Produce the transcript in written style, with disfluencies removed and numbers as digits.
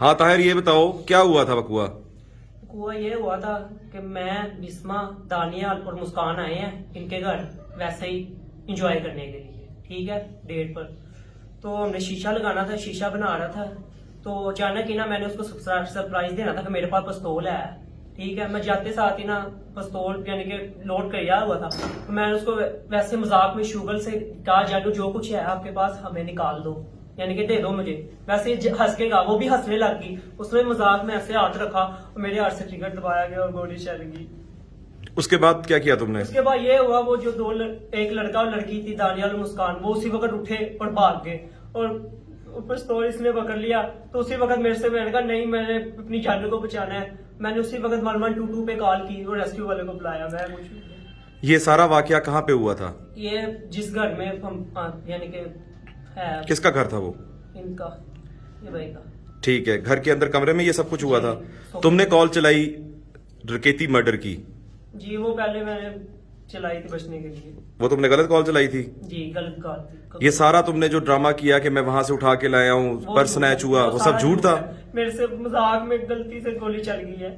हाँ ताहिर, ये बताओ क्या हुआ था बकुआ? हुआ ये हुआ था कि मैं, बिस्मा, दानियाल और मुस्कान आए हैं इनके घर वैसे ही इंजॉय करने के लिए, ठीक है, डेट पर। तो हमने शीशा लगाना था, शीशा बना रहा था, तो अचानक ही ना मैंने उसको सरप्राइज देना था कि मेरे पास पिस्तौल है, ठीक है। मैं जाते साथ ही ना पिस्तौल यानी कि लोड किया हुआ था, तो मैंने उसको वैसे मजाक में शुगल से कहा, जानू जो कुछ है आपके पास हमें निकाल दो, यानी कि दे दो मुझे। वैसे हंस के कहा, वो भी हंसने लग गई। उसने मजाक में ऐसे हाथ रखा और मेरे हाथ से ट्रिगर दबाया गया और गोली चल गई। उसके बाद क्या किया तुमने? उसके बाद ये हुआ, वो जो एक लड़का और लड़की थी, दानियाल और मुस्कान, वो उसी वक्त उठे और भाग गए और ऊपर स्टोर इसने पकड़ लिया। तो उसी वक्त मेरे से मैंने कहा नहीं, मैंने अपनी जानू को बचाना है। मैंने उसी वक्त 1122 पे कॉल की और रेस्क्यू वाले को बुलाया। मैं कुछ ये सारा वाकया कहाँ पे हुआ था? ये जिस घर में हम यानी कि है, किसका घर था वो? इनका, ये भाई का। ठीक है, घर के अंदर कमरे में ये सब कुछ हुआ था। जी। तुमने कॉल चलाई डकैती मर्डर की? जी, वो पहले मैंने चलाई थी बचने के लिए। वो तुमने गलत कॉल चलाई थी? जी, गलत कॉल थी। ये सारा तुमने जो ड्रामा किया कि मैं वहां से उठा के लाया हूँ, पर्स स्नैच हुआ, वो सब झूठ था? मेरे से मजाक में गलती से गोली चल गई है।